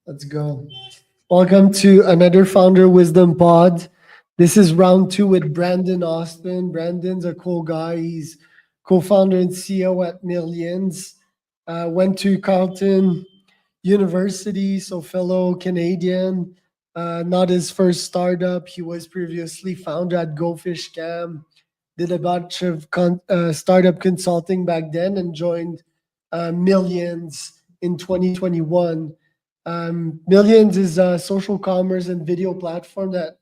Let's go. Welcome to another Founder Wisdom Pod. This is round two with Brandon Austin. Brandon's a cool guy. He's co-founder and CEO at Millions. Went to Carleton University, so fellow Canadian. Not his first startup. He was previously founder at Go Fish Cam. Did a bunch of startup consulting back then and joined Millions in 2021. Millions is a social commerce and video platform that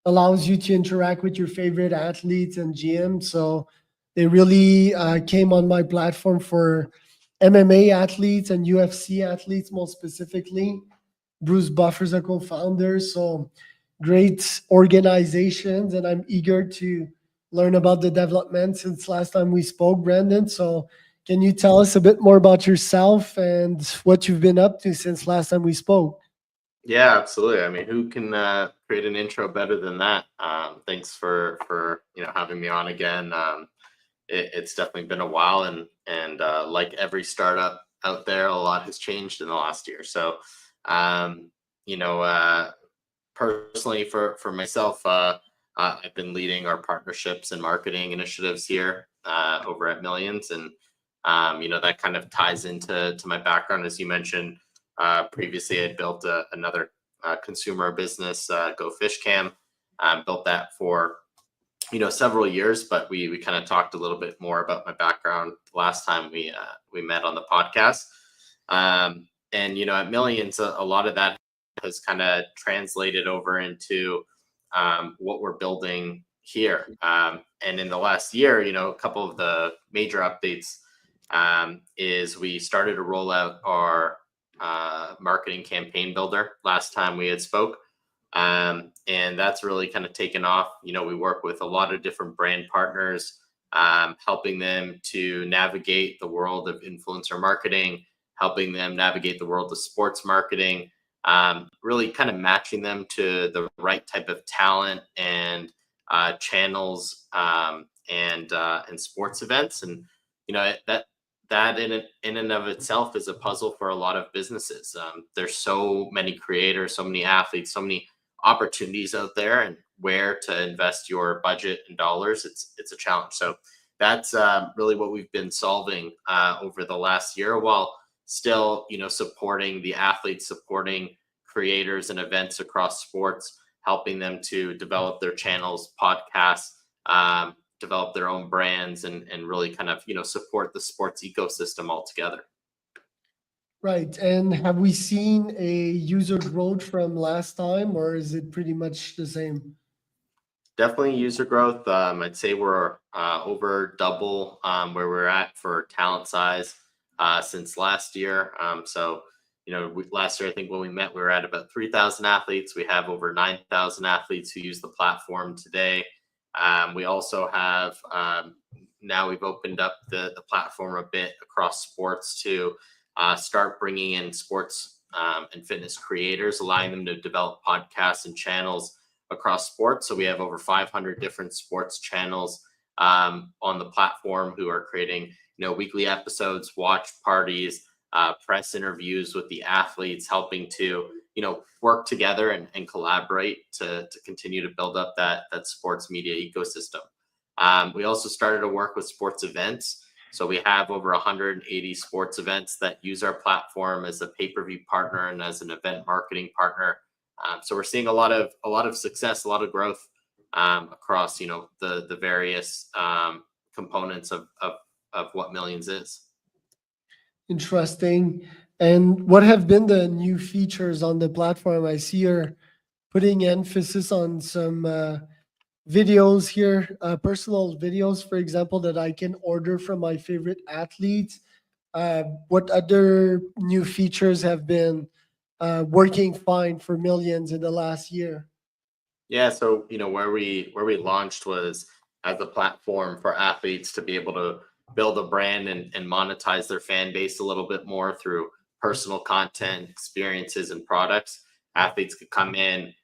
allows you to interact with your favorite athletes and GMs. So they really came on my platform for MMA athletes and UFC athletes, most specifically. Bruce Buffer's a co-founder, so great organizations, and I'm eager to learn about the development since last time we spoke, Brandon. So can you tell us a bit more about yourself and what you've been up to since last time we spoke? Yeah, absolutely. I mean, who can create an intro better than that? Thanks for having me on again. It's definitely been a while, and like every startup out there, a lot has changed in the last year. So, um, you know, uh, personally for myself, I've been leading our partnerships and marketing initiatives here over at Millions, and that kind of ties into my background, as you mentioned. Previously, I built another consumer business, Go Fish Cam. Built that for several years, but we kind of talked a little bit more about my background last time we met on the podcast. And at Millions, a lot of that has kind of translated over into what we're building here. And in the last year, a couple of the major updates is we started to roll out our marketing campaign builder last time we had spoke. And that's really kind of taken off. We work with a lot of different brand partners, helping them to navigate the world of influencer marketing, helping them navigate the world of sports marketing, really kind of matching them to the right type of talent and channels and sports events. And that in and of itself is a puzzle for a lot of businesses. There's so many creators, so many athletes, so many opportunities out there, and where to invest your budget and dollars, it's a challenge. So that's really what we've been solving over the last year, while still supporting the athletes, supporting creators and events across sports, helping them to develop their channels, podcasts, develop their own brands, and really kind of support the sports ecosystem altogether. Right. And have we seen a user growth from last time, or is it pretty much the same? Definitely user growth. I'd say we're over double where we're at for talent size since last year. So last year, I think when we met, we were at about 3,000 athletes. We have over 9,000 athletes who use the platform today. We also have now we've opened up the platform a bit across sports to start bringing in sports and fitness creators, allowing them to develop podcasts and channels across sports. So we have over 500 different sports channels on the platform who are creating weekly episodes, watch parties, press interviews with the athletes, helping to work together and collaborate to continue to build up that sports media ecosystem. We also started to work with sports events. So we have over 180 sports events that use our platform as a pay-per-view partner and as an event marketing partner. So we're seeing a lot of success, a lot of growth across the various components of what Millions is. Interesting. And what have been the new features on the platform? I see you're putting emphasis on some videos here, personal videos, for example, that I can order from my favorite athletes. What other new features have been working fine for Millions in the last year? Yeah, so where we launched was as a platform for athletes to be able to build a brand and monetize their fan base a little bit more through personal content, experiences, and products. Athletes could come in,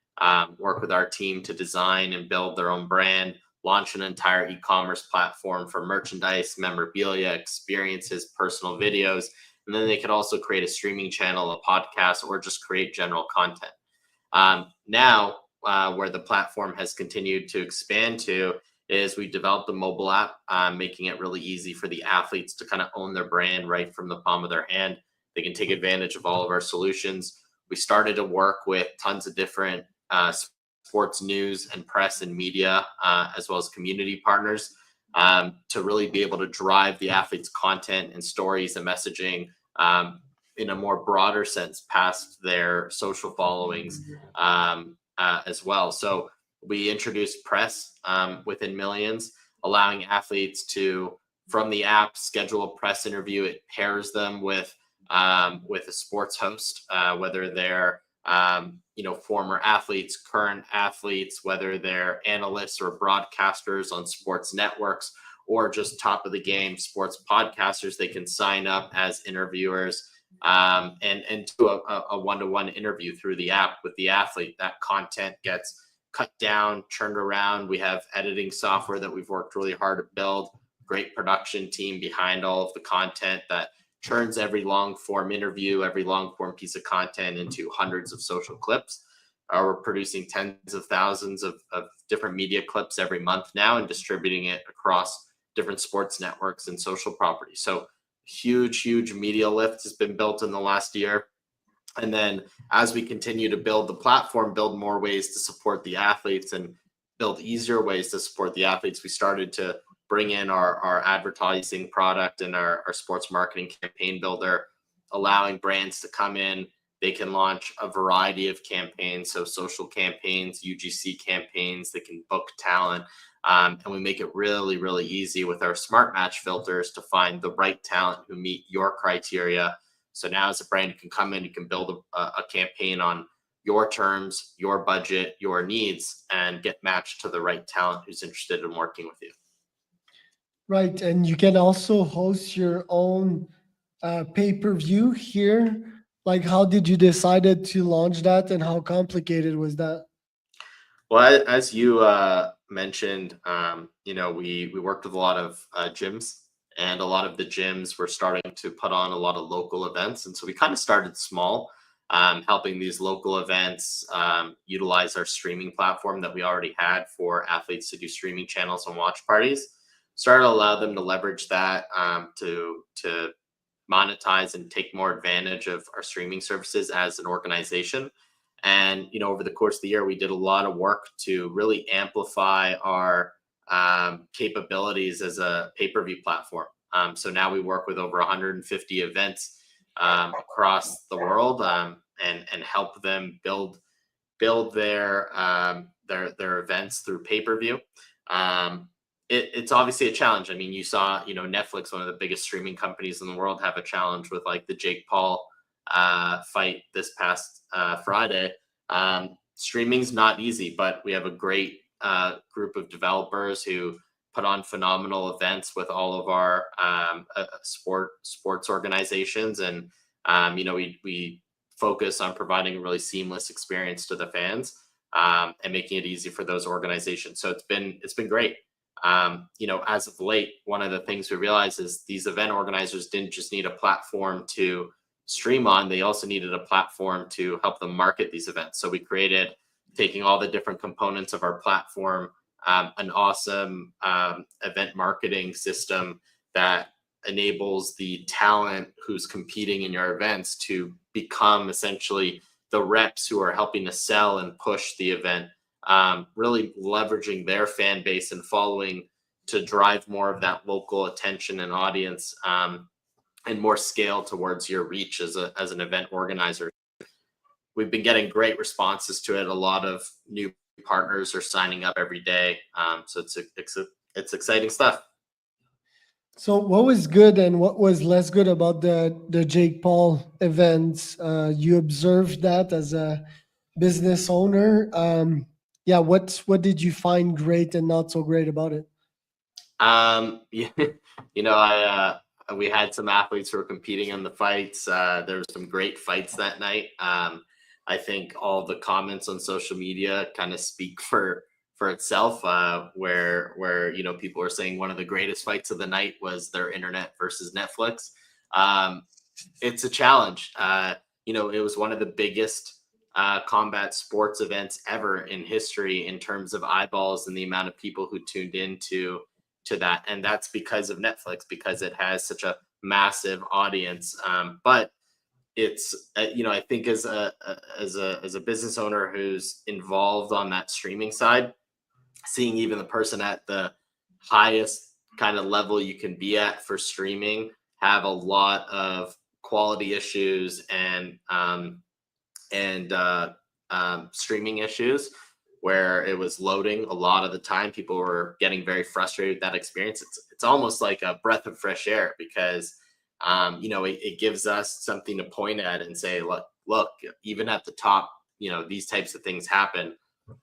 work with our team to design and build their own brand, launch an entire e-commerce platform for merchandise, memorabilia, experiences, personal videos, And then they could also create a streaming channel, a podcast, or just create general content. Now, where the platform has continued to expand to is we developed the mobile app, making it really easy for the athletes to kind of own their brand right from the palm of their hand. They can take advantage of all of our solutions. We started to work with tons of different sports news and press and media, as well as community partners, to really be able to drive the athletes' content and stories and messaging in a more broader sense past their social followings as well. So we introduced press within Millions, allowing athletes to, from the app, schedule a press interview. It pairs them with a sports host, whether they're former athletes, current athletes, whether they're analysts or broadcasters on sports networks, or just top of the game sports podcasters. They can sign up as interviewers and do a one-to-one interview through the app with the athlete. That content gets cut down, turned around. We have editing software that we've worked really hard to build, great production team behind all of the content that turns every long form interview, every long form piece of content into hundreds of social clips. We're producing tens of thousands of different media clips every month now and distributing it across different sports networks and social properties. So huge media lift has been built in the last year. And then as we continue to build the platform, build more ways to support the athletes and build easier ways to support the athletes, we started to bring in our advertising product and our sports marketing campaign builder, allowing brands to come in. They can launch a variety of campaigns, so social campaigns, UGC campaigns, they can book talent. And we make it really easy with our smart match filters to find the right talent who meet your criteria. So now as a brand, you can come in, you can build a campaign on your terms, your budget, your needs, and get matched to the right talent who's interested in working with you. Right. And you can also host your own pay-per-view here. Like, how did you decided to launch that, and how complicated was that? Well, as you mentioned, we worked with a lot of gyms, and a lot of the gyms were starting to put on a lot of local events. And so we kind of started small, helping these local events utilize our streaming platform that we already had for athletes to do streaming channels and watch parties. Started to allow them to leverage that to monetize and take more advantage of our streaming services as an organization. And over the course of the year, we did a lot of work to really amplify our capabilities as a pay-per-view platform. So now we work with over 150 events across the world, and help them build their events through pay-per-view. It's obviously a challenge. I mean, you saw, Netflix, one of the biggest streaming companies in the world, have a challenge with like the Jake Paul fight this past Friday. Streaming's not easy, but we have a great group of developers who put on phenomenal events with all of our sports organizations, and we focus on providing a really seamless experience to the fans, and making it easy for those organizations. So it's been great. As of late, one of the things we realized is these event organizers didn't just need a platform to stream on, they also needed a platform to help them market these events. So we created, taking all the different components of our platform, an awesome event marketing system that enables the talent who's competing in your events to become essentially the reps who are helping to sell and push the event, really leveraging their fan base and following to drive more of that local attention and audience, and more scale towards your reach as an event organizer. We've been getting great responses to it. A lot of new partners are signing up every day. So it's exciting stuff. So what was good and what was less good about the Jake Paul events? You observed that as a business owner. Yeah, what did you find great and not so great about it? Yeah, I we had some athletes who were competing in the fights. There were some great fights that night. I think all the comments on social media kind of speak for itself. Where people are saying one of the greatest fights of the night was their internet versus Netflix. it's a challenge. It was one of the biggest combat sports events ever in history in terms of eyeballs and the amount of people who tuned into to that, and that's because of Netflix, because it has such a massive audience. But it's I think as a business owner who's involved on that streaming side, seeing even the person at the highest kind of level you can be at for streaming have a lot of quality issues and streaming issues where it was loading a lot of the time. People were getting very frustrated with that experience. It's almost like a breath of fresh air because it gives us something to point at and say, look, even at the top, these types of things happen.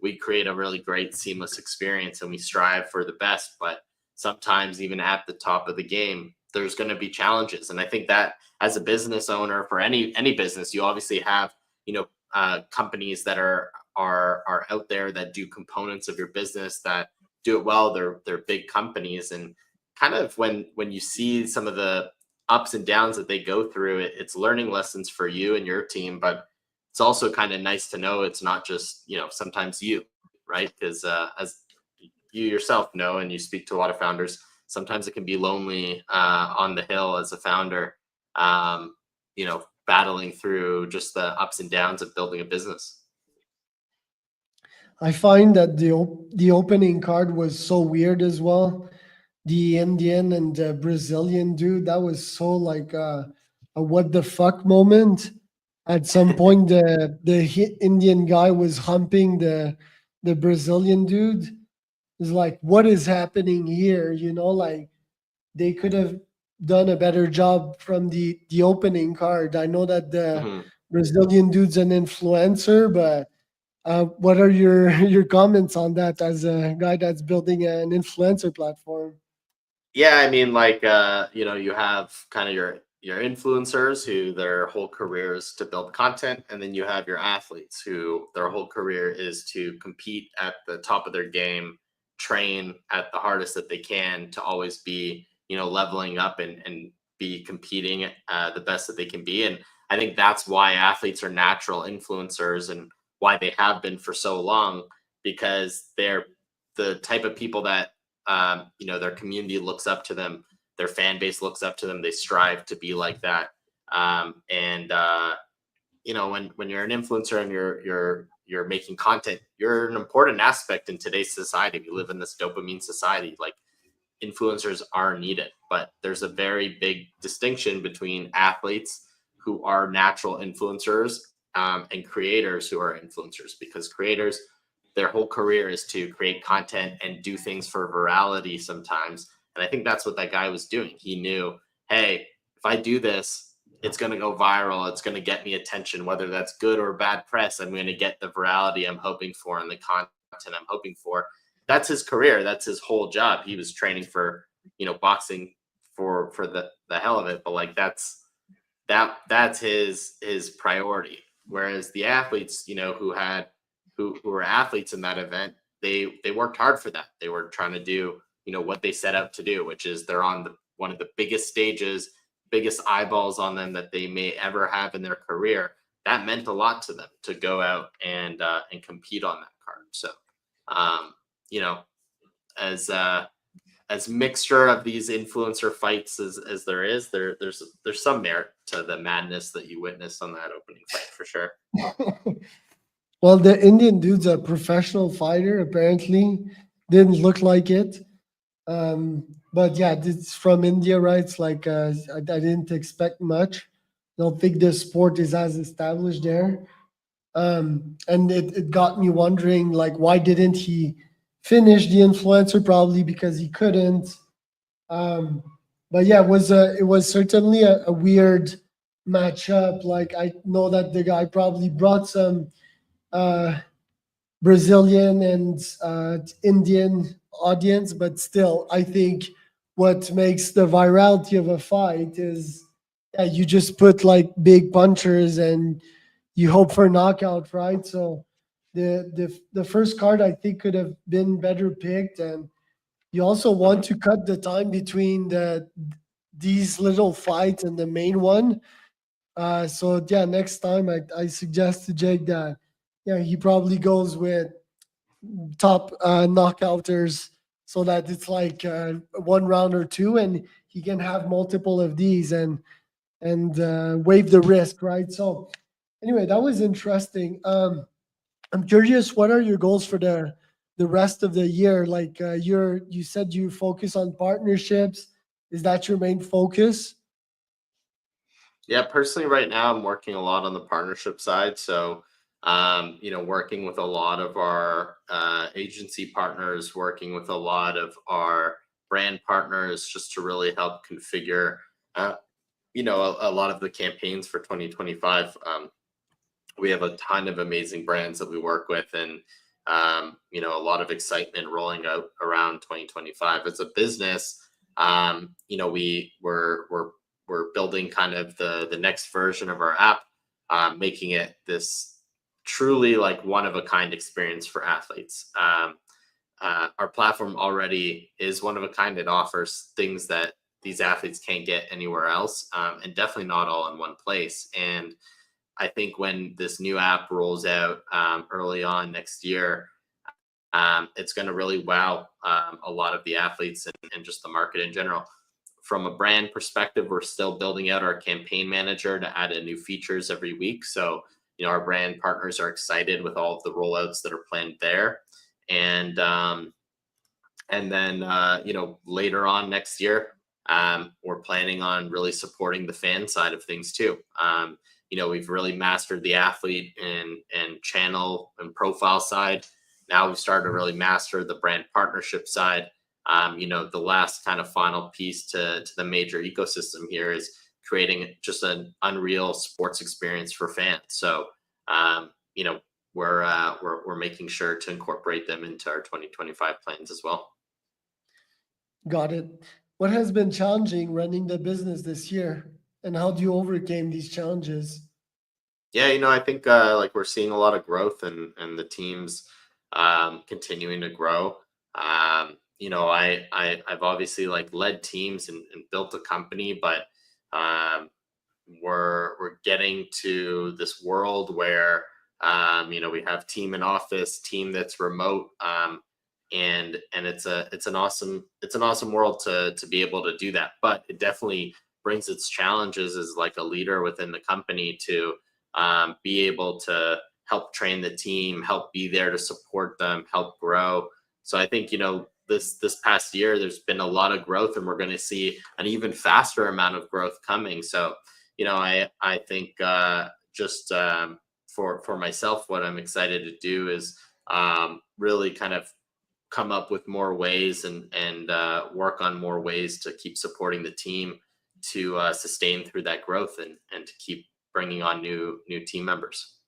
We create a really great seamless experience and we strive for the best. But sometimes even at the top of the game, there's going to be challenges. And I think that as a business owner for any business, you obviously have, companies that are out there that do components of your business that do it well. They're big companies, and kind of when you see some of the ups and downs that they go through, it's learning lessons for you and your team. But it's also kind of nice to know it's not just sometimes you, right? Because as you yourself know, and you speak to a lot of founders, sometimes it can be lonely on the hill as a founder. Um, Battling through just the ups and downs of building a business. I find that the opening card was so weird as well. The Indian and the Brazilian dude, that was so like a what the fuck moment. At some point, the Indian guy was humping the Brazilian dude. It's like, what is happening here? Like they could have done a better job from the opening card. I know that the Mhm. Brazilian dude's an influencer, but what are your your comments on that as a guy that's building an influencer platform? Yeah, I mean, like you have kind of your influencers who their whole career is to build content, and then you have your athletes who their whole career is to compete at the top of their game, train at the hardest that they can to always be, leveling up and be competing the best that they can be. And I think that's why athletes are natural influencers and why they have been for so long, because they're the type of people that their community looks up to them, their fan base looks up to them, they strive to be like that. And when you're an influencer and you're making content, you're an important aspect in today's society. We live in this dopamine society. Like, influencers are needed, but there's a very big distinction between athletes who are natural influencers, and creators who are influencers, because creators, their whole career is to create content and do things for virality sometimes. And I think that's what that guy was doing. He knew, hey, if I do this, it's going to go viral. It's going to get me attention, whether that's good or bad press. I'm going to get the virality I'm hoping for and the content I'm hoping for. That's his career. That's his whole job. He was training for, boxing for the hell of it. But like, that's his priority. Whereas the athletes, who were athletes in that event, they worked hard for that. They were trying to do, what they set out to do, which is they're on one of the biggest stages, biggest eyeballs on them that they may ever have in their career. That meant a lot to them to go out and compete on that card. So, um, you know, as mixture of these influencer fights as there is, there's some merit to the madness that you witnessed on that opening fight for sure. Well, the Indian dude's a professional fighter, apparently. Didn't look like it. But yeah, it's from India, right? It's like I didn't expect much. Don't think the sport is as established there. And it got me wondering, like, why didn't he finish the influencer? Probably because he couldn't. Um, but yeah, it was certainly a weird matchup. Like I know that the guy probably brought some uh, Brazilian and Indian audience, but still, I think what makes the virality of a fight is that you just put like big punchers and you hope for knockout, right? So the first card I think could have been better picked, and you also want Mhm. to cut the time between these little fights and the main one So yeah, next time I suggest to Jake that yeah he probably goes with top knockouters so that it's like one round or two, and he can have multiple of these and waive the risk, right? So anyway, that was interesting. I'm curious, what are your goals for the rest of the year? Like you said you focus on partnerships. Is that your main focus? Yeah, personally, right now I'm working a lot on the partnership side. So, working with a lot of our agency partners, working with a lot of our brand partners, just to really help configure, uh, a lot of the campaigns for 2025. We have a ton of amazing brands that we work with, and a lot of excitement rolling out around 2025 as a business. We're building kind of the next version of our app, making it this truly like one of a kind experience for athletes. Our platform already is one of a kind. It offers things that these athletes can't get anywhere else, and definitely not all in one place. And I think when this new app rolls out early on next year, it's going to really wow a lot of the athletes and just the market in general. From a brand perspective, we're still building out our campaign manager to add in new features every week. So, our brand partners are excited with all of the rollouts that are planned there. And then, later on next year, we're planning on really supporting the fan side of things too. We've really mastered the athlete and channel and profile side. Now we've started to really master the brand partnership side. The last kind of final piece to the major ecosystem here is creating just an unreal sports experience for fans. So, we're making sure to incorporate them into our 2025 plans as well. Got it. What has been challenging running the business this year, and how do you overcame these challenges? Yeah, I think like we're seeing a lot of growth and the teams continuing to grow. I've obviously like led teams and built a company, but um, we're getting to this world where we have team in office, team that's remote, and it's an awesome world to be able to do that. But it definitely brings its challenges as like a leader within the company to be able to help train the team, help be there to support them, help grow. So I think this past year there's been a lot of growth, and we're going to see an even faster amount of growth coming. So I think just for myself, what I'm excited to do is really kind of come up with more ways and work on more ways to keep supporting the team to sustain through that growth and to keep bringing on new team members.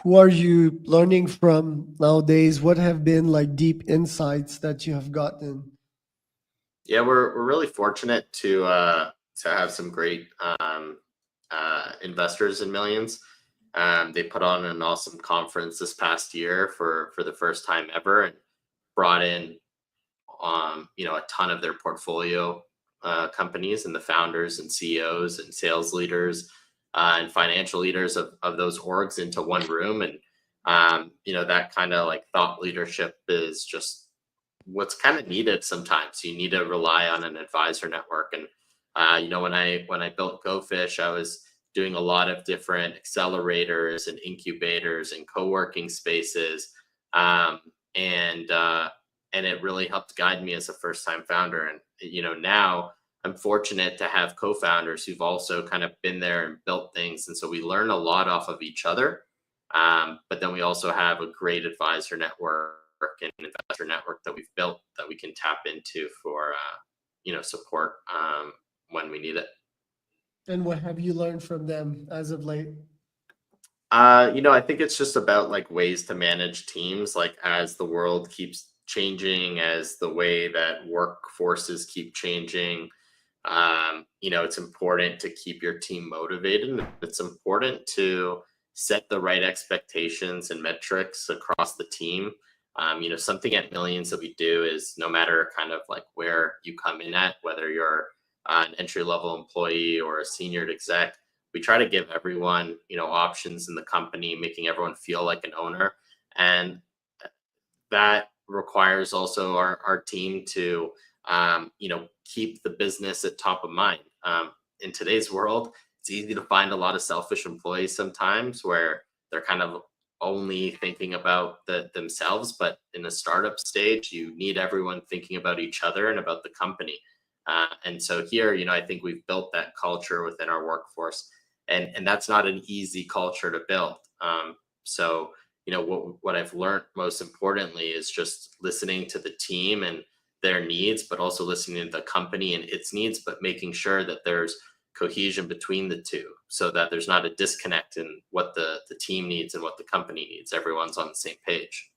Who are you learning from nowadays? What have been like deep insights that you have gotten? Yeah, we're really fortunate to have some great investors in Millions. They put on an awesome conference this past year for the first time ever, and brought in a ton of their portfolio companies and the founders and CEOs and sales leaders and financial leaders of those orgs into one room. And that kind of like thought leadership is just what's kind of needed sometimes. You need to rely on an advisor network. And when I built GoFish, I was doing a lot of different accelerators and incubators and co-working spaces. Um, and it really helped guide me as a first time founder. And now I'm fortunate to have co-founders who've also kind of been there and built things, and so we learn a lot off of each other. But then we also have a great advisor network and investor network that we've built that we can tap into for support when we need it. And what have you learned from them as of late? I think it's just about like ways to manage teams, like as the world keeps changing, as the way that workforces keep changing. It's important to keep your team motivated. It's important to set the right expectations and metrics across the team. Something at Millions that we do is no matter kind of like where you come in at, whether you're an entry level employee or a senior exec, we try to give everyone, options in the company, making everyone feel like an owner. And that requires also our team to keep the business at top of mind. In today's world, it's easy to find a lot of selfish employees sometimes where they're kind of only thinking about themselves. But in a startup stage, you need everyone thinking about each other and about the company. And so here, I think we've built that culture within our workforce, and that's not an easy culture to build. So what I've learned most importantly is just listening to the team and their needs, but also listening to the company and its needs, but making sure that there's cohesion between the two so that there's not a disconnect in what the team needs and what the company needs. Everyone's on the same page.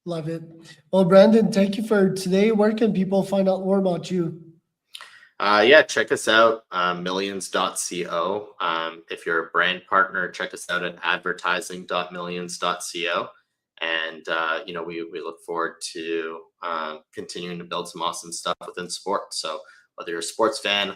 Love it. Well, Brandon, thank you for today. Where can people find out more about you? Yeah, check us out, millions.co. If you're a brand partner, check us out at advertising.millions.co. And, we look forward to continuing to build some awesome stuff within sports. So whether you're a sports fan,